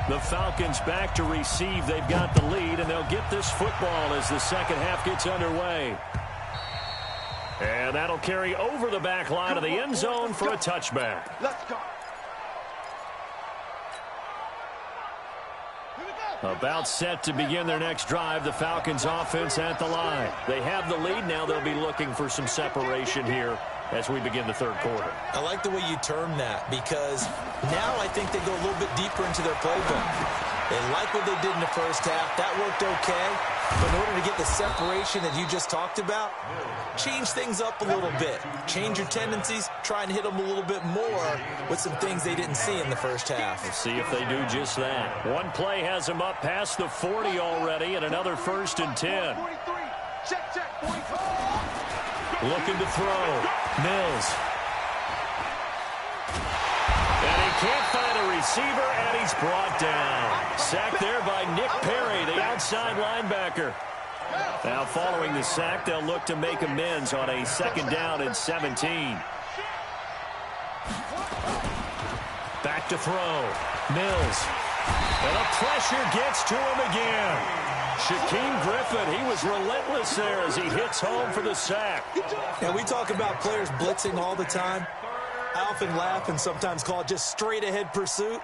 The Falcons back to receive. They've got the lead, and they'll get this football as the second half gets underway. And that'll carry over the back line of the end zone for a touchback. Let's go. About set to begin their next drive, the Falcons offense at the line. They have the lead. Now they'll be looking for some separation here as we begin the third quarter. I like the way you term that, because now I think they go a little bit deeper into their playbook. They like what they did in the first half. That worked okay. But in order to get the separation that you just talked about, change things up a little bit. Change your tendencies. Try and hit them a little bit more with some things they didn't see in the first half. We'll see if they do just that. One play has them up past the 40 already, and another 1st and 10. Looking to throw. Mills. And he can't find a receiver, and he's brought down. Sacked there by Nick Perry, the outside linebacker. Now following the sack, they'll look to make amends on a 2nd down and 17. Back to throw. Mills. And the pressure gets to him again. Shaquem Griffin, he was relentless there as he hits home for the sack. Now, we talk about players blitzing all the time. I often laugh and sometimes call it just straight-ahead pursuit.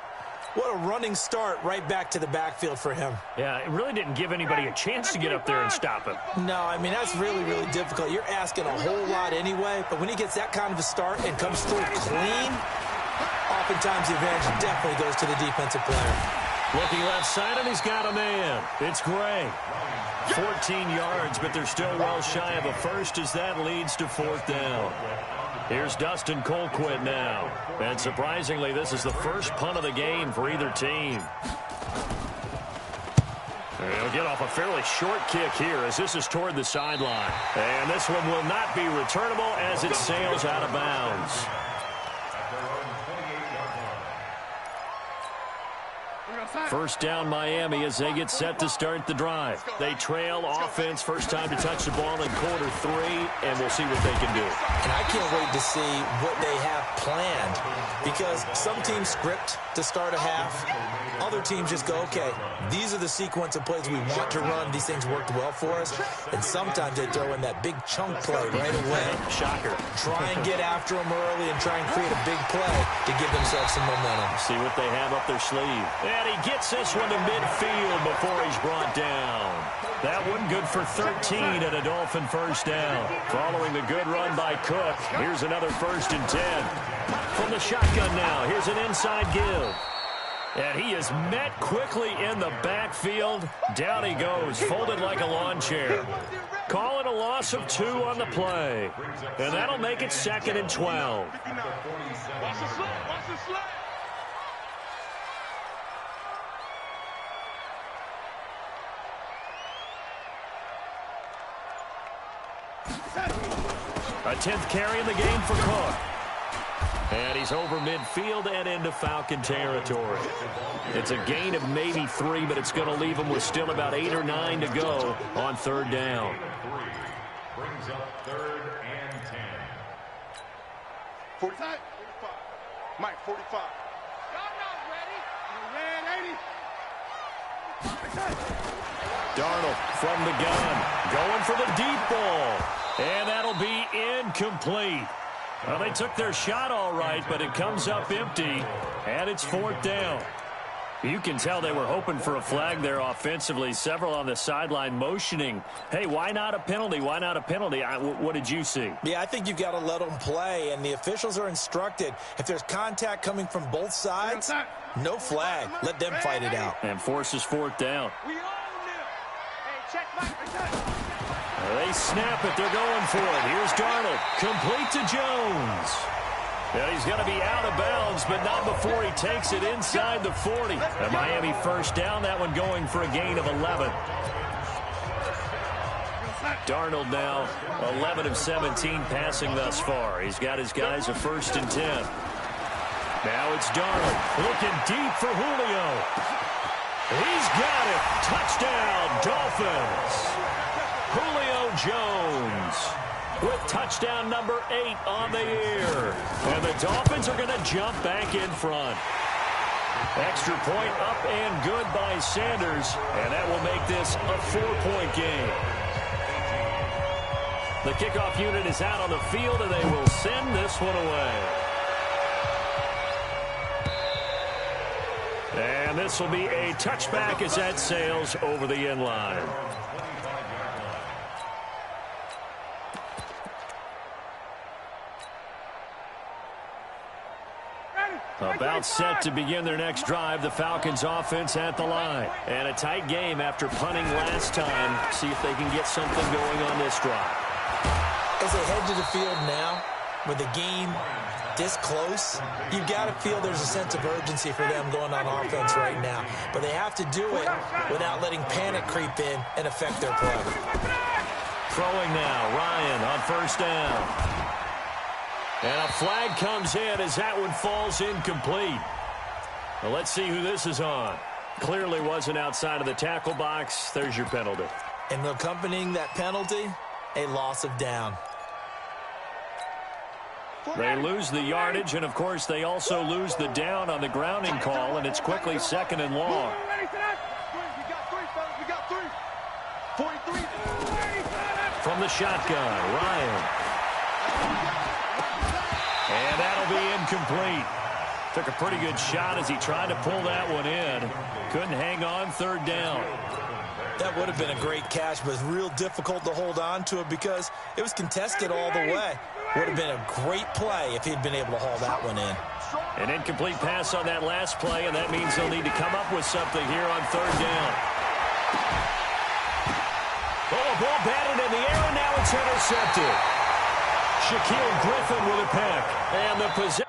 What a running start right back to the backfield for him. Yeah, it really didn't give anybody a chance to get up there and stop him. No, I mean, that's really, really difficult. You're asking a whole lot anyway, but when he gets that kind of a start and comes through clean, oftentimes the advantage definitely goes to the defensive player. Looking left side, and he's got a man. It's Gray. 14 yards, but they're still well shy of a first as that leads to 4th down. Here's Dustin Colquitt now. And surprisingly, this is the first punt of the game for either team. He'll get off a fairly short kick here as this is toward the sideline. And this one will not be returnable as it sails out of bounds. First down Miami as they get set to start the drive. They trail offense, first time to touch the ball in quarter 3, and we'll see what they can do. And I can't wait to see what they have planned, because some teams script to start a half. Other teams just go, okay, these are the sequence of plays we want to run. These things worked well for us. And sometimes they throw in that big chunk play right away. Shocker. Try and get after them early and try and create a big play to give themselves some momentum. See what they have up their sleeve. And he gets this one to midfield before he's brought down. That one good for 13 and a Dolphin first down. Following the good run by Cook, here's another 1st and 10. From the shotgun now, here's an inside give. And he is met quickly in the backfield. Down he goes, folded like a lawn chair. Call it a loss of 2 on the play. And that'll make it 2nd and 12. A 10th carry in the game for Cook. And he's over midfield and into Falcon territory. It's a gain of maybe 3, but it's going to leave him with still about 8 or 9 to go on 3rd down. Brings up 3rd and 10. 45. Mike, 45. Y'all not ready. Red 80. Darnold from the gun, going for the deep ball. And that'll be incomplete. Well, they took their shot all right, but it comes up empty, and it's 4th down. You can tell they were hoping for a flag there offensively. Several on the sideline motioning, hey, why not a penalty? Why not a penalty? What did you see? Yeah, I think you've got to let them play, and the officials are instructed. If there's contact coming from both sides, no flag. Let them fight it out. And forces 4th down. We all knew. Hey, check Mike. They snap it. They're going for it. Here's Darnold. Complete to Jones. And he's going to be out of bounds, but not before he takes it inside the 40. A Miami first down, that one going for a gain of 11. Darnold now 11 of 17 passing thus far. He's got his guys a 1st and 10. Now it's Darnold looking deep for Julio. He's got it. Touchdown, Dolphins. Julio Jones with touchdown number 8 on the year. And the Dolphins are going to jump back in front. Extra point up and good by Sanders, and that will make this a 4-point game. The kickoff unit is out on the field, and they will send this one away. And this will be a touchback as that sails over the end line. About set to begin their next drive, the Falcons offense at the line. And a tight game after punting last time. See if they can get something going on this drive. As they head to the field now, with the game this close, you've got to feel there's a sense of urgency for them going on offense right now. But they have to do it without letting panic creep in and affect their play. Throwing now, Ryan on first down. And a flag comes in as that one falls incomplete. Well, let's see who this is on. Clearly wasn't outside of the tackle box. There's your penalty. And accompanying that penalty, a loss of down. They lose the yardage, and, of course, they also lose the down on the grounding call, and it's quickly 2nd and long. From the shotgun, Ryan. And that'll be incomplete. Took a pretty good shot as he tried to pull that one in. Couldn't hang on, 3rd down. That would have been a great catch, but it's real difficult to hold on to it because it was contested all the way. Would have been a great play if he'd been able to haul that one in. An incomplete pass on that last play, and that means they'll need to come up with something here on 3rd down. Oh, a ball batted in the air, and now it's intercepted. Shaquille Griffin with a pick. And the possession.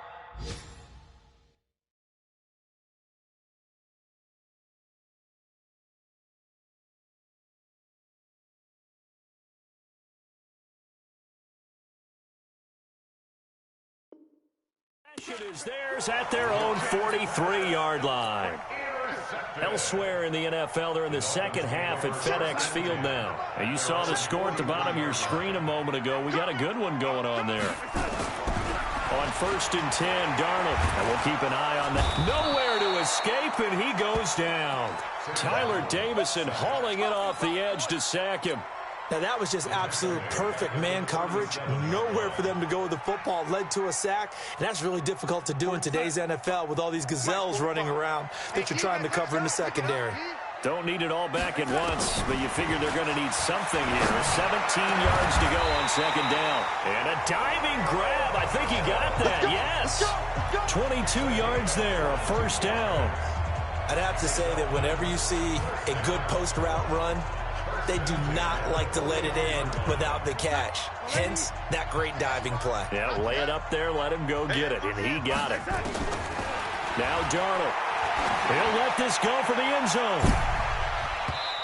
Is theirs at their own 43-yard line. Elsewhere in the NFL, they're in the second half at FedEx Field now. And you saw the score at the bottom of your screen a moment ago. We got a good one going on there. On 1st and 10, Darnold. And we'll keep an eye on that. Nowhere to escape, and he goes down. Tyler Davison hauling it off the edge to sack him. Now, that was just absolute perfect man coverage. Nowhere for them to go with the football. Led to a sack, and that's really difficult to do in today's NFL with all these gazelles running around that you're trying to cover in the secondary. Don't need it all back at once, but you figure they're going to need something here. 17 yards to go on 2nd down. And a diving grab. I think he got that. Yes. 22 yards there, a 1st down. I'd have to say that whenever you see a good post route run, they do not like to let it end without the catch. Hence, that great diving play. Yeah, lay it up there, let him go get it, and he got it. Now Darnold. He'll let this go for the end zone.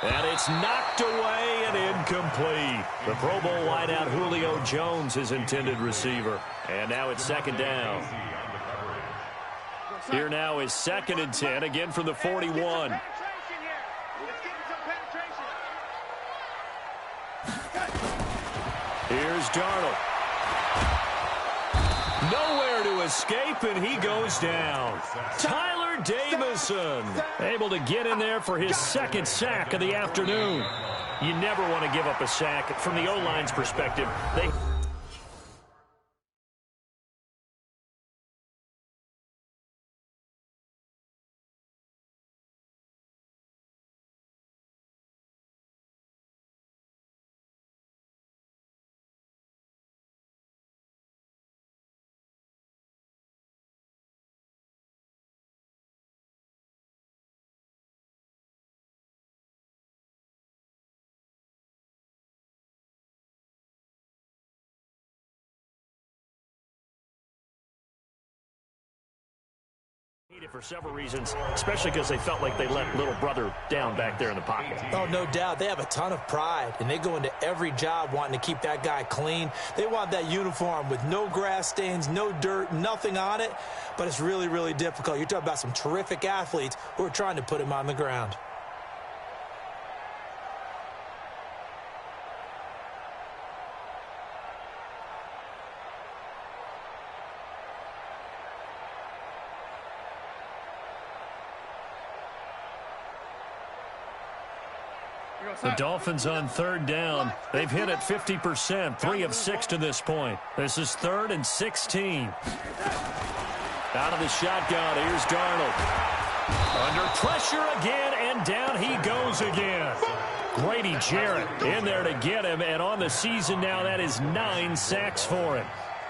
And it's knocked away and incomplete. The Pro Bowl wideout Julio Jones, his intended receiver. And now it's 2nd down. Here now is 2nd and 10, again from the 41. Here's Darnold. Nowhere to escape, and he goes down. Tyler Davison able to get in there for his 2nd sack of the afternoon. You never want to give up a sack. From the O-line's perspective, they... For several reasons, especially because they felt like they let little brother down back there in the pocket. Oh, no doubt. They have a ton of pride, and they go into every job wanting to keep that guy clean. They want that uniform with no grass stains, no dirt, nothing on it, but it's really, really difficult. You're talking about some terrific athletes who are trying to put him on the ground. The Dolphins on third down. They've hit it 50%, 3 of 6 to this point. This is 3rd and 16. Out of the shotgun, here's Darnold. Under pressure again, and down he goes again. Grady Jarrett in there to get him, and on the season now, that is 9 sacks for him.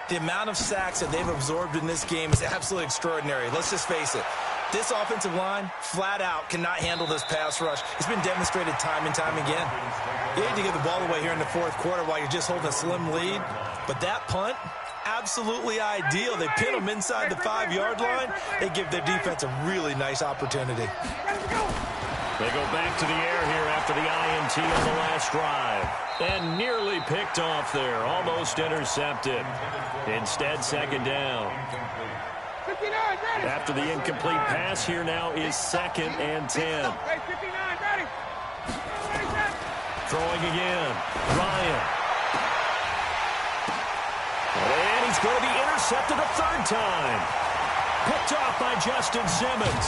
The amount of sacks that they've absorbed in this game is absolutely extraordinary. Let's just face it. This offensive line, flat out, cannot handle this pass rush. It's been demonstrated time and time again. You hate to give the ball away here in the fourth quarter while you're just holding a slim lead. But that punt, absolutely ideal. They pin them inside the 5-yard line. They give their defense a really nice opportunity. They go back to the air here after the INT on the last drive. And nearly picked off there. Almost intercepted. Instead, second down. After the incomplete pass, here now is 2nd and 10. Throwing again. Ryan. And he's going to be intercepted a 3rd time. Picked off by Justin Simmons.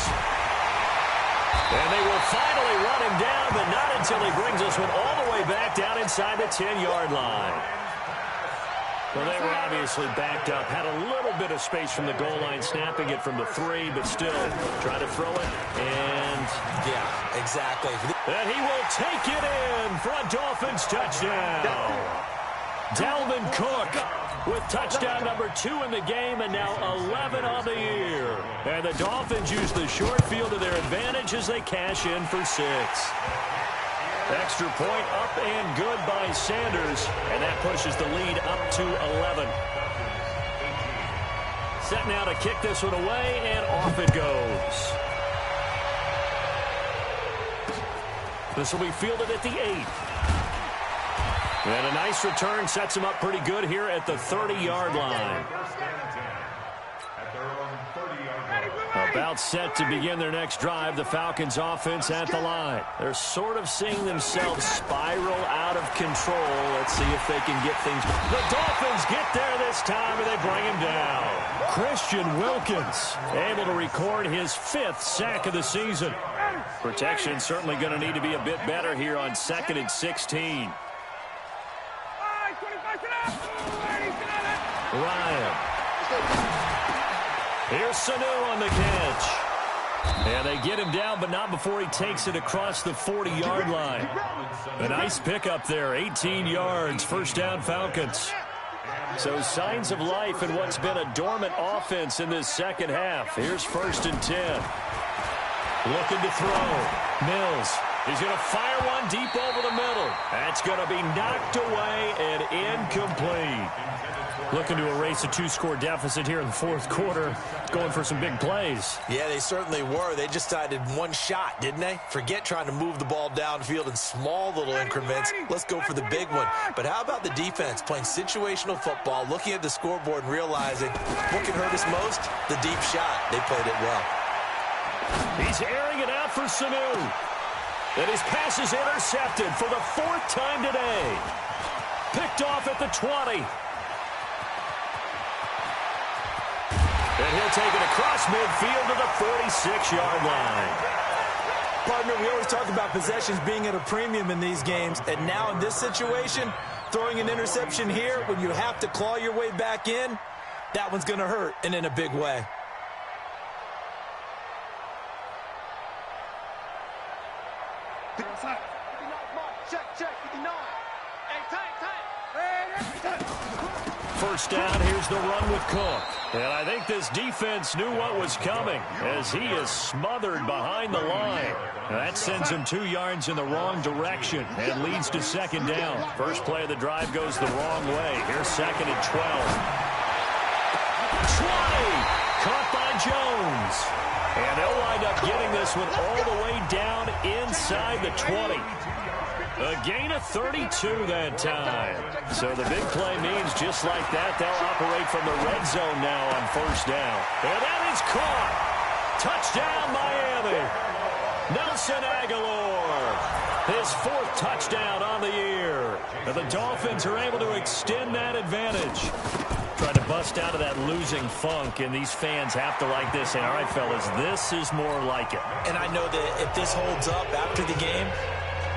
And they will finally run him down, but not until he brings this one all the way back down inside the 10-yard line. Well, they were obviously backed up, had a little bit of space from the goal line, snapping it from the 3, but still trying to throw it. And, yeah, exactly. And he will take it in for a Dolphins touchdown. Dalvin Cook with touchdown number 2 in the game, and now 11 on the year. And the Dolphins use the short field to their advantage as they cash in for 6. Extra point up and good by Sanders, and that pushes the lead up to 11. Set now to kick this one away, and off it goes. This will be fielded at the 8. And a nice return sets him up pretty good here at the 30-yard line. About set to begin their next drive, the Falcons offense at the line. They're sort of seeing themselves spiral out of control. Let's see if they can get things. The Dolphins get there this time, and they bring him down. Christian Wilkins able to record his 5th sack of the season. Protection certainly going to need to be a bit better here on 2nd and 16. Ryan. Here's Sanu on the catch. And they get him down, but not before he takes it across the 40-yard line. A nice pickup there, 18 yards, 1st down Falcons. So signs of life in what's been a dormant offense in this second half. Here's 1st and 10. Looking to throw. Mills. He's going to fire one deep over the middle. That's going to be knocked away and incomplete. Looking to erase a 2-score deficit here in the fourth quarter. Going for some big plays. Yeah, they certainly were. They just decided one shot, didn't they? Forget trying to move the ball downfield in small little increments. Let's go for the big one. But how about the defense playing situational football, looking at the scoreboard and realizing what can hurt us most? The deep shot. They played it well. He's airing it out for Sanu. And his pass is intercepted for the 4th time today. Picked off at the 20. And he'll take it across midfield to the 46-yard line. Partner, we always talk about possessions being at a premium in these games. And now in this situation, throwing an interception here when you have to claw your way back in, that one's going to hurt, and in a big way. First down, here's the run with Cook. And I think this defense knew what was coming as he is smothered behind the line. That sends him 2 yards in the wrong direction and leads to 2nd down. First play of the drive goes the wrong way. Here's 2nd and 12. 20! Caught by Jones. And they'll wind up getting this one all the way down inside the 20. A gain of 32 that time. So the big play means just like that, they'll operate from the red zone now on 1st down. And that is caught. Touchdown, Miami. Nelson Aguilar. His 4th touchdown on the year. And the Dolphins are able to extend that advantage. Trying to bust out of that losing funk, and these fans have to like this. And all right, fellas, this is more like it. And I know that if this holds up after the game,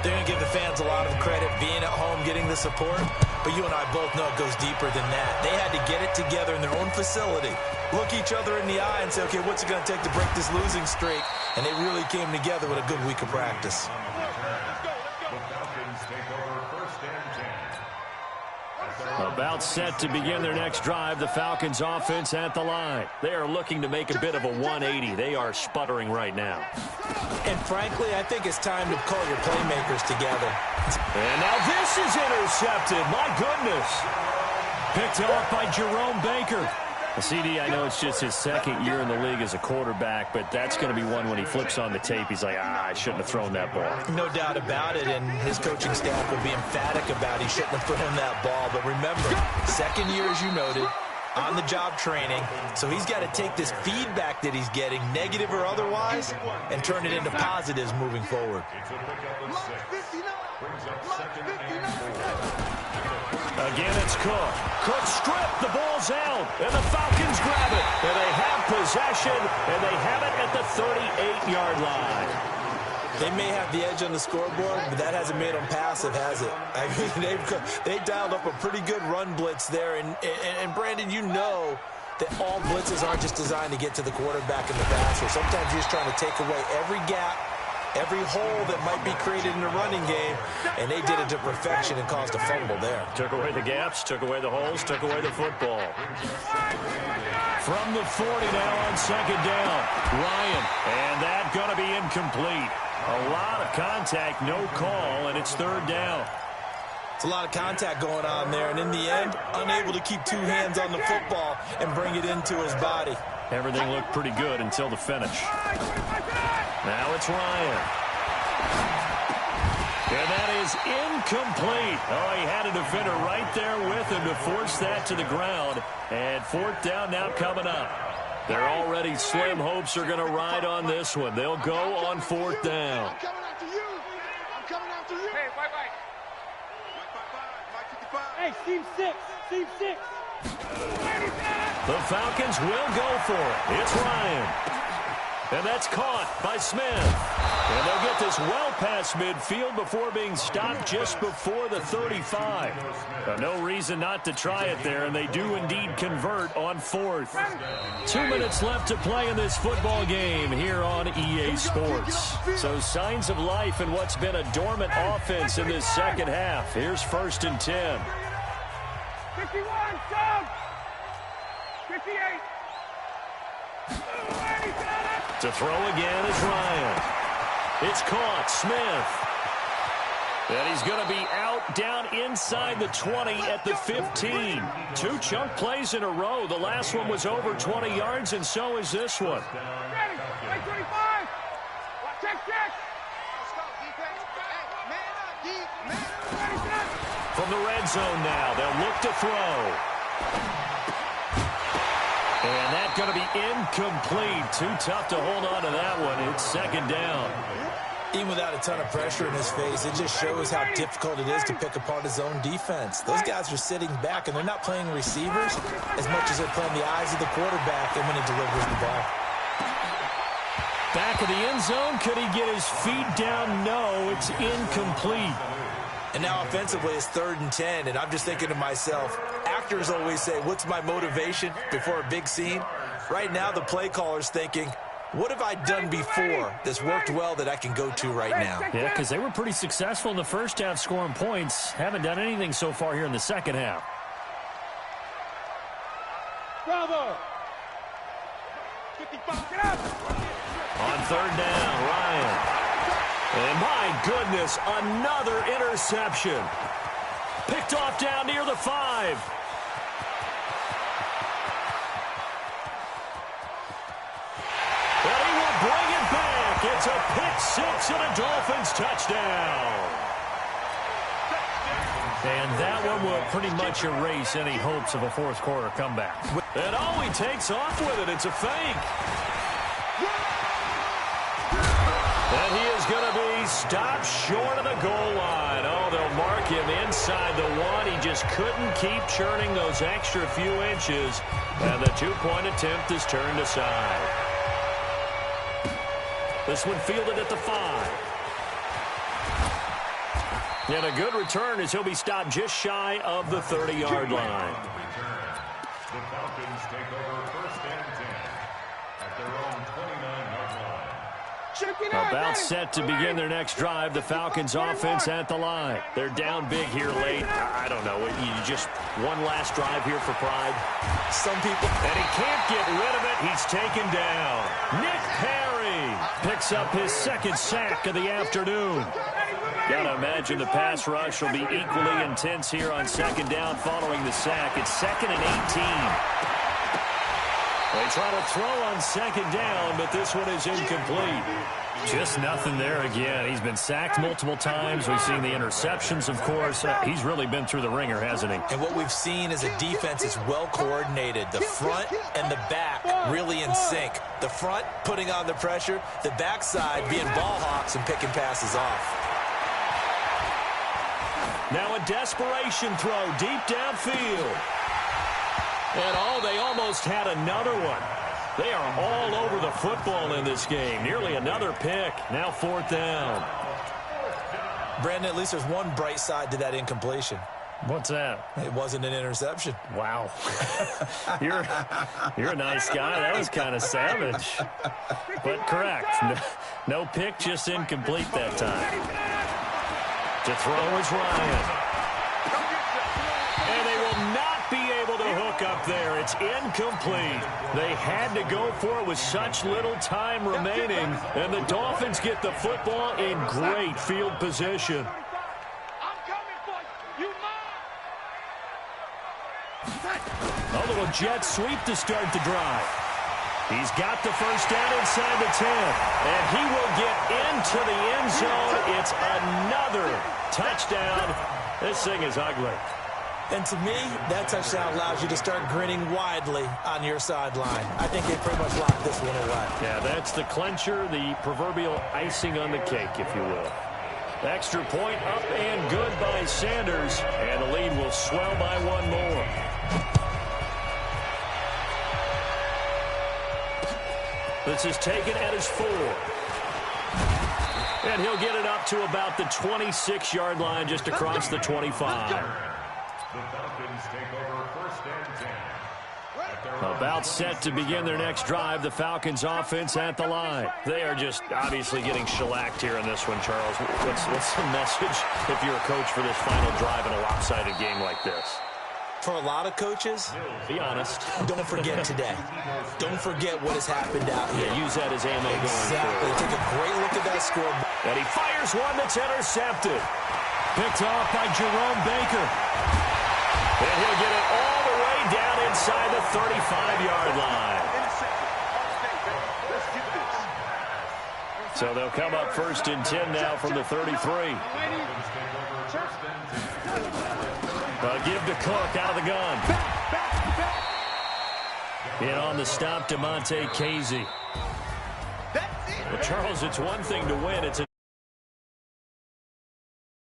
They're going to give the fans a lot of credit being at home, getting the support. But you and I both know it goes deeper than that. They had to get it together in their own facility, look each other in the eye and say, okay, what's it going to take to break this losing streak? And they really came together with a good week of practice. About set to begin their next drive, the Falcons offense at the line. They are looking to make a bit of a 180. They are sputtering right now. And frankly, I think it's time to call your playmakers together. And now this is intercepted. My goodness. Picked off by Jerome Baker. CD, I know it's just his second year in the league as a quarterback, but that's going to be one when he flips on the tape. He's like, I shouldn't have thrown that ball. No doubt about it, and his coaching staff will be emphatic about he shouldn't have thrown that ball. But remember, second year, as you noted, on-the-job training, so he's got to take this feedback that he's getting, negative or otherwise, and turn it into positives moving forward. Again, it's Cook. Cook stripped. The ball's out. And the Falcons grab it. And they have possession. And they have it at the 38-yard line. They may have the edge on the scoreboard, but that hasn't made them passive, has it? I mean, they dialed up a pretty good run blitz there. And Brandon, you know that all blitzes aren't just designed to get to the quarterback and the passer. Sometimes you're just trying to take away every gap, every hole that might be created in the running game, and they did it to perfection and caused a fumble there. Took away the gaps, took away the holes, took away the football. From the 40 now on second down, Ryan, and that going to be incomplete. A lot of contact, no call, and it's third down. It's a lot of contact going on there, and in the end, unable to keep two hands on the football and bring it into his body. Everything looked pretty good until the finish. Now it's Ryan. And that is incomplete. Oh, he had a defender right there with him to force that to the ground. And fourth down now coming up. Their already slim hopes are going to ride on this one. They'll go on fourth down. I'm coming after you. I'm coming after you. Hey, white. Hey, seam six. The Falcons will go for it. It's Ryan. And that's caught by Smith. And they'll get this well past midfield before being stopped just before the 35. No reason not to try it there, and they do indeed convert on fourth. 2 minutes left to play in this football game here on EA Sports. So signs of life in what's been a dormant offense in this second half. Here's 1st and 10. 51, jump! 58. To throw again is Ryan. It's caught. Smith. And he's going to be out down inside the 20 at the 15. 2 chunk plays in a row. The last one was over 20 yards, and so is this one. Ready. 25. Check. Let's go, defense. Hey, man up, deep. Man up. From the red zone now, they'll look to throw. And that's going to be incomplete. Too tough to hold on to that one. It's second down. Even without a ton of pressure in his face, it just shows how difficult it is to pick apart his own defense. Those guys are sitting back, and they're not playing receivers as much as they're playing the eyes of the quarterback and when he delivers the ball. Back of the end zone. Could he get his feet down? No, it's incomplete. And now offensively, it's 3rd and 10, and I'm just thinking to myself, actors always say, what's my motivation before a big scene? Right now, the play caller's thinking, what have I done before that's worked well that I can go to right now? Yeah, because they were pretty successful in the first half scoring points. Haven't done anything so far here in the second half. Bravo. 55, get up. On 3rd down, Ryan. And my goodness, another interception. Picked off down near the 5. And he will bring it back. It's a pick 6 and a Dolphins touchdown. And that one will pretty much erase any hopes of a fourth quarter comeback. And oh, he takes off with it. It's a fake. And he is going to be stopped short of the goal line. Oh, they'll mark him inside the 1. He just couldn't keep churning those extra few inches. And the 2-point attempt is turned aside. This one fielded at the 5. And a good return as he'll be stopped just shy of the 30-yard line. The Falcons take over first and 10 at their own 29-yard line. About set to begin their next drive. The Falcons offense at the line. They're down big here late. I don't know. You just one last drive here for pride. Some people. And he can't get rid of it. He's taken down. Nick Perry picks up his second sack of the afternoon. Gotta imagine the pass rush will be equally intense here on second down following the sack. It's 2nd and 18. They try to throw on second down, but this one is incomplete. Just nothing there again. He's been sacked multiple times. We've seen the interceptions, of course. He's really been through the ringer, hasn't he? And what we've seen is a defense is well coordinated. The front and the back really in sync. The front putting on the pressure, the backside being ball hawks and picking passes off. Now a desperation throw deep downfield. And they almost had another one. They are all over the football in this game. Nearly another pick. Now 4th down. Brandon, at least there's one bright side to that incompletion. What's that? It wasn't an interception. Wow. You're a nice guy. That was kind of savage. But correct. No pick, just incomplete that time. To throw is Ryan. And they will not be able to hook up there. It's incomplete. They had to go for it with such little time remaining. And the Dolphins get the football in great field position. A little jet sweep to start the drive. He's got the first down inside the 10. And he will get into the end zone. It's another touchdown. This thing is ugly. And to me, that touchdown allows you to start grinning widely on your sideline. I think they pretty much locked this one away. Yeah, that's the clincher, the proverbial icing on the cake, if you will. Extra point up and good by Sanders. And the lead will swell by one more. This is taken at his 4. And he'll get it up to about the 26-yard line just across the 25. The Falcons take over first and 10. About set to begin their next drive, the Falcons offense at the line. They are just obviously getting shellacked here in this one, Charles. What's the message if you're a coach for this final drive in a lopsided game like this? For a lot of coaches, be honest. Don't forget today. Don't forget what has happened out here. Yeah, use that as ammo going Exactly. forward. Take a great look at that scoreboard. And he fires one that's intercepted. Picked off by Jerome Baker. And he'll get it all the way down inside the 35-yard line. So they'll come up first and 10 now from the 33. Give to Cook out of the gun. And on the stop, DeMonte Casey. Well, Charles, it's one thing to win. It's